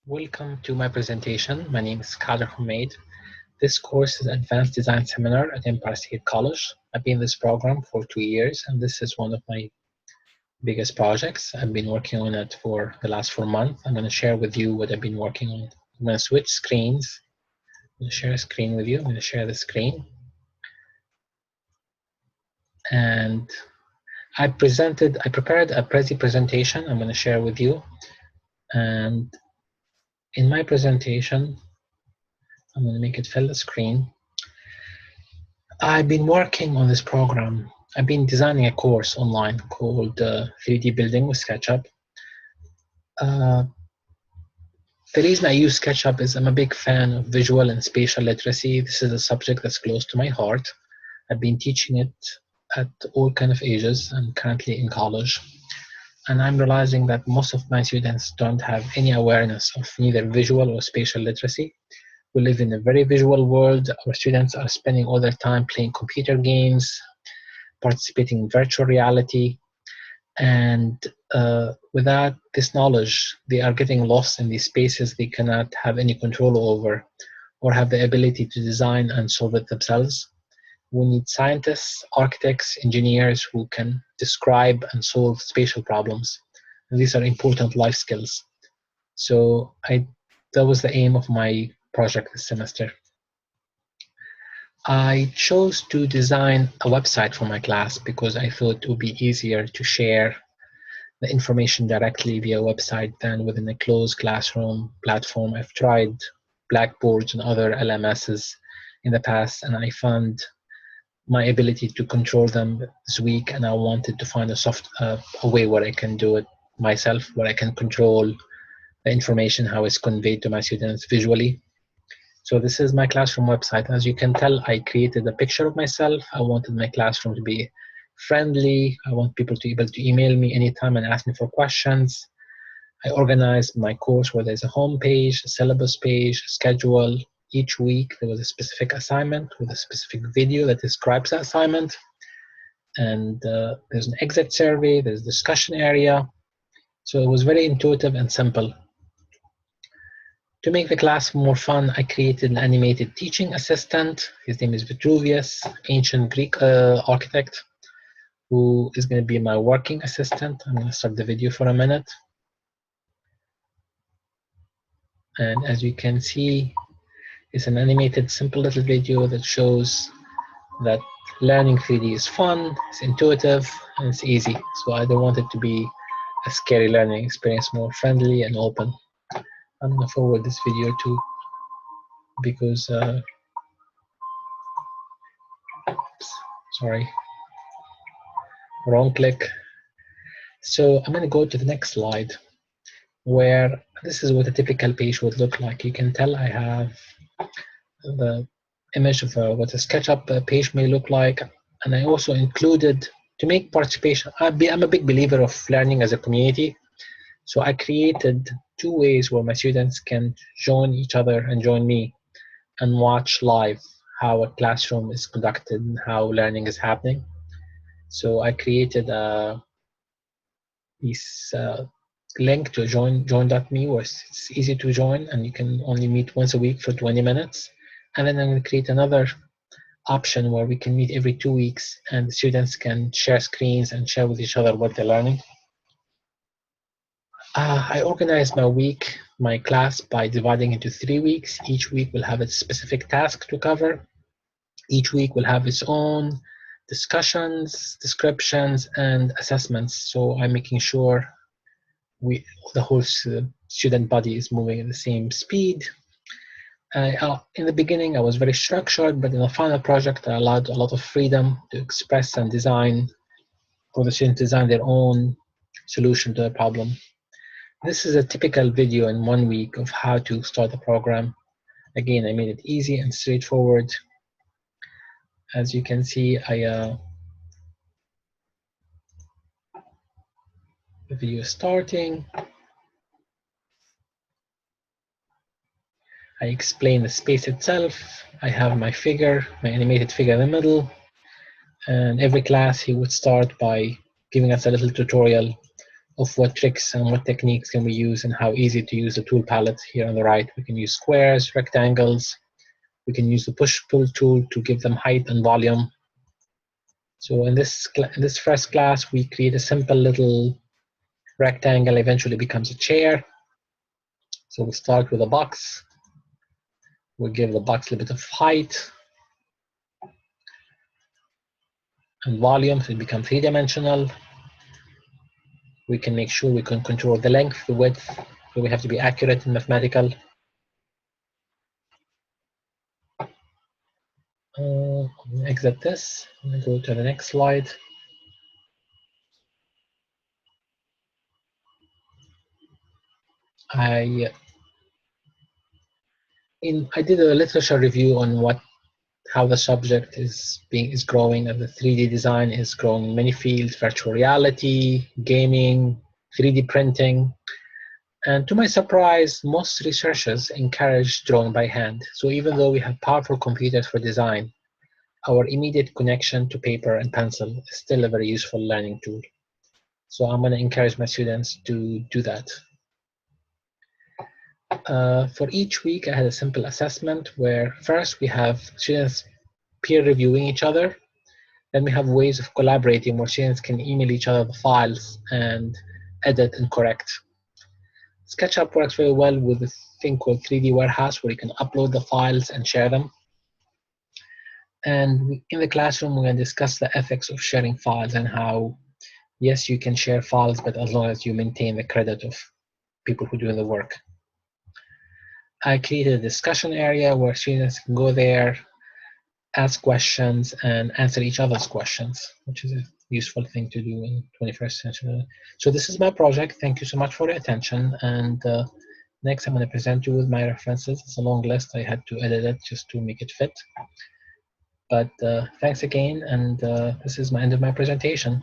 Welcome to my presentation. My name is Khader Humied. This course is Advanced Design Seminar at Empire State College. I've been in this program for 2 years, and this is one of my biggest projects. I've been working on it for the last 4 months. I'm going to share with you what I've been working on. I'm going to switch screens. I'm going to share a screen with you. I'm going to share the screen. And I prepared a presentation I'm going to share with you. And in my presentation, I'm going to make it fill the screen. I've been working on this program. I've been designing a course online called 3D Building with SketchUp. The reason I use SketchUp is I'm a big fan of visual and spatial literacy. This is a subject that's close to my heart. I've been teaching it at all kind of ages. I'm currently in college. And I'm realizing that most of my students don't have any awareness of neither visual or spatial literacy. We live in a very visual world. Our students are spending all their time playing computer games, participating in virtual reality, and without this knowledge, they are getting lost in these spaces they cannot have any control over or have the ability to design and solve it themselves. We need scientists, architects, engineers who can describe and solve spatial problems. And these are important life skills. So that was the aim of my project this semester. I chose to design a website for my class because I thought it would be easier to share the information directly via website than within a closed classroom platform. I've tried Blackboards and other LMSs in the past, and I found my ability to control them is weak, and I wanted to find a way where I can do it myself, where I can control the information, how it's conveyed to my students visually. So this is my classroom website. As you can tell, I created a picture of myself. I wanted my classroom to be friendly. I want people to be able to email me anytime and ask me for questions. I organized my course where there's a home page, a syllabus page, a schedule. Each week there was a specific assignment with a specific video that describes the assignment. And there's an exit survey, there's a discussion area. So it was very intuitive and simple. To make the class more fun, I created an animated teaching assistant. His name is Vitruvius, ancient Greek architect, who is going to be my working assistant. I'm going to start the video for a minute. And as you can see, it's an animated, simple little video that shows that learning 3D is fun, it's intuitive, and it's easy. So I don't want it to be a scary learning experience, more friendly and open. I'm going to forward this video too, because, sorry, wrong click. So I'm going to go to the next slide, where this is what a typical page would look like. You can tell I have the image of what a SketchUp page may look like, and I also included, to make participation, I'm a big believer of learning as a community, so I created 2 ways where my students can join each other and join me and watch live how a classroom is conducted and how learning is happening. So I created this link to join.me, where it's easy to join and you can only meet once a week for 20 minutes. And then I'm going to create another option where we can meet every 2 weeks and the students can share screens and share with each other what they're learning. I organized my class by dividing into 3 weeks. Each week will have a specific task to cover. Each week will have its own discussions, descriptions, and assessments. So I'm making sure the whole student body is moving at the same speed. In the beginning, I was very structured, but in the final project, I allowed a lot of freedom to express and design, for the students to design their own solution to the problem. This is a typical video in 1 week of how to start a program. Again, I made it easy and straightforward. As you can see, the video is starting. I explain the space itself. I have my figure, my animated figure in the middle. And every class, he would start by giving us a little tutorial of what tricks and what techniques can we use and how easy to use the tool palette. Here on the right, we can use squares, rectangles. We can use the push-pull tool to give them height and volume. So in this first class, we create a simple little rectangle, eventually becomes a chair. So we start with a box. We'll give the box a little bit of height and volume, so it becomes three-dimensional. We can make sure we can control the length, the width, so we have to be accurate and mathematical. Exit this and go to the next slide. I did a literature review on how the subject is growing, and the 3D design is growing in many fields: virtual reality, gaming, 3D printing. And to my surprise, most researchers encourage drawing by hand. So even though we have powerful computers for design, our immediate connection to paper and pencil is still a very useful learning tool. So I'm going to encourage my students to do that. For each week, I had a simple assessment where first we have students peer reviewing each other. Then we have ways of collaborating where students can email each other the files and edit and correct. SketchUp works very well with a thing called 3D Warehouse, where you can upload the files and share them. And in the classroom, we're going to discuss the ethics of sharing files and how, yes, you can share files, but as long as you maintain the credit of people who are doing the work. I created a discussion area where students can go there, ask questions, and answer each other's questions, which is a useful thing to do in 21st century. So this is my project. Thank you so much for your attention. And next, I'm going to present you with my references. It's a long list. I had to edit it just to make it fit. But thanks again, and this is my end of my presentation.